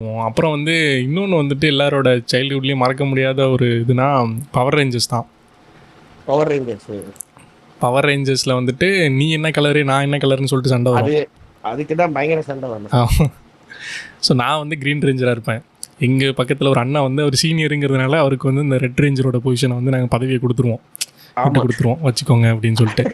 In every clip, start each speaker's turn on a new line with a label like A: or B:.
A: அப்புறம் வந்து இன்னொன்று வந்துட்டு எல்லாரோட சைல்டுஹுட்லேயும் மறக்க முடியாத ஒரு இதுனா பவர் ரேஞ்சர்ஸ் தான்.
B: பவர் ரேஞ்சர்ஸ்
A: பவர் ரேஞ்சர்ஸில் வந்துட்டு நீ என்ன கலரு நான் என்ன கலர்னு சொல்லிட்டு சண்டை
B: அது
A: வரும்.
B: அதுக்கு தான் பயங்கர சண்டை வரணும்.
A: ஸோ நான் வந்து க்ரீன் ரேஞ்சராக இருப்பேன். எங்கள் பக்கத்தில் ஒரு அண்ணா வந்து அவர் சீனியருங்கிறதுனால அவருக்கு வந்து இந்த ரெட் ரேஞ்சரோட பொசிஷனை வந்து நாங்கள் பதவியை கொடுத்துருவோம், விட்டு கொடுத்துருவோம், வச்சுக்கோங்க அப்படின்னு சொல்லிட்டு.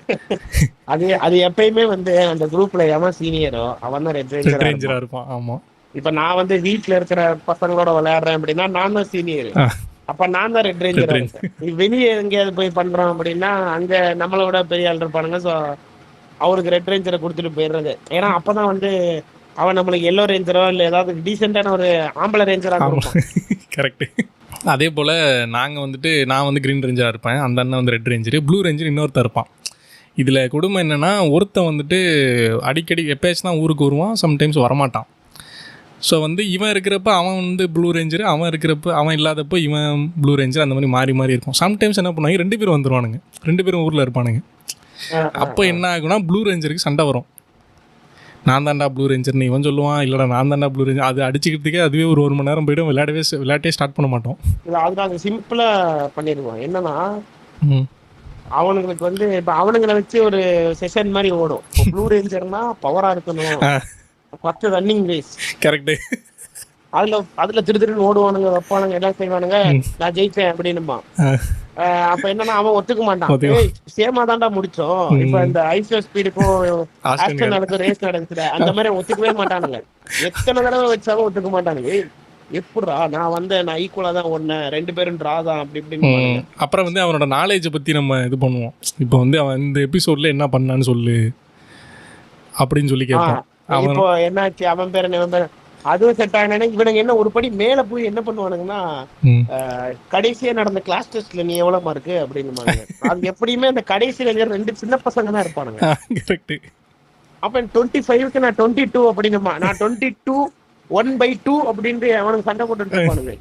B: அது எப்பயுமே வந்து அந்த குரூப்ல எவன் சீனியரோ அவன் தான் ரெட்
A: ரெட்
B: ரேஞ்சரா
A: ரேஞ்சராக இருப்பான். ஆமாம்.
B: இப்ப நான் வந்து வீட்டுல இருக்கிற பசங்களோட விளையாடுறேன் அப்படின்னா நான் தான் சீனியர், அப்ப நான் தான் ரெட் ரேஞ்சரா இருப்பேன். வெளியே எங்கேயாவது போய் பண்றோம் அப்படின்னா அங்க நம்மளோட பெரிய ஆள் இருப்பானுங்க. ஸோ அவருக்கு ரெட் ரேஞ்சரை கொடுத்துட்டு போயிடுறது. ஏன்னா அப்பதான் வந்து அவன் நம்மளுக்கு எல்லோ ரேஞ்சரோ இல்லை ஏதாவது டீசெண்டான ஒரு ஆம்பளை ரேஞ்சரா இருக்கும்.
A: கரெக்டு. அதே போல் நாங்கள் வந்துட்டு நான் வந்து க்ரீன் ரேஞ்சராக இருப்பேன், அந்த அண்ணன் வந்து ரெட் ரேஞ்சரு, ப்ளூ ரேஞ்சர் இன்னொருத்தர் இருப்பான். இதில் கொடுமை என்னென்னா ஒருத்தன் வந்துட்டு அடிக்கடி எப்பயாச்சும் தான் ஊருக்கு வருவான், சம்டைம்ஸ் வரமாட்டான். ஸோ வந்து இவன் இருக்கிறப்ப அவன் வந்து ப்ளூ ரேஞ்சரு, அவன் இருக்கிறப்ப அவன் இல்லாதப்போ இவன் ப்ளூ ரேஞ்சர், அந்த மாதிரி மாறி மாறி இருக்கும். சம்டைம்ஸ் என்ன பண்ணுவாங்க, 2 பேரும் வந்துடுவானுங்க, 2 பேரும் ஊரில் இருப்பானுங்க. அப்போ என்ன ஆகுனா ப்ளூ ரேஞ்சருக்கு சண்டை வரும். நான் தாண்டா ப்ளூ ரேஞ்சர்னு இவன் சொல்லுவான், இல்லைடா நான் தாண்டா ப்ளூ ரேஞ்சர். அது அடிச்சுக்கிறதுக்கே அதுவே ஒரு 1 மணி நேரம் போய்டும். விளையாட்டே ஸ்டார்ட் பண்ண மாட்டோம்.
B: அதுக்காக சிம்பிளா பண்ணிடுவான். என்னன்னா அவனுங்களுக்கு வந்து இப்ப அவனுங்களை வச்சு ஒரு செஷன் மாதிரி ஓடும். ப்ளூ ரேஞ்சர்னா பவரா இருக்கணும், ஃபர்ஸ்ட் ரன்னிங் ரேஸ்.
A: கரெக்டு.
B: அதுல திருன்னு ஓடுவானுங்க, வைப்பானுங்க, எல்லாம் செய்வானுங்க. நான் ஜெயிச்சேன் அப்படின்னுமா. அப்ப என்னன்னா அவன் ஒத்துக்க மாட்டான். சேமா தாண்டா முடிச்சோம், இப்ப இந்த ஐஸ் ஸ்பீடுக்கும் ஆக்ஷன் நடக்கும், ரேஸ் நடக்குது, அந்த மாதிரி ஒத்துக்கவே மாட்டானுங்க. எத்தனை தடவை வச்சாலும் ஒத்துக்க மாட்டானுங்க. எப்படா நான் ஈக்குவலா தான் ஓடினேன், 2 பேரும் டிரா தான் அப்படி இப்படின்னு.
A: அப்புறம் வந்து அவனோட நாலேஜை பத்தி நம்ம இது பண்ணுவோம். இப்போ வந்து அவன் இந்த எபிசோட்ல என்ன பண்ணான்னு சொல்லு அப்படின்னு சொல்லி கேட்பான்.
B: இப்போ என்னாச்சு, அவன் பேர் என்ன, அதுவும் செட் ஆகினா இவனுங்க என்ன ஒரு படி மேல போய் என்ன பண்ணுவானுங்கன்னா கடைசியா நடந்த கிளாஸ் டெஸ்ட்ல நீ எவ்வளவு மார்க்கு அப்படின்னு. அது எப்படியுமே அந்த கடைசியில 2 சின்ன பசங்க தான் இருப்பானுங்க. அப்ப 25க்கு நான் 22 அப்படின்னுமா, நான் 22 1/2 அப்படின்ட்டு அவனுக்கு சண்டை போட்டு இருப்பானுங்க.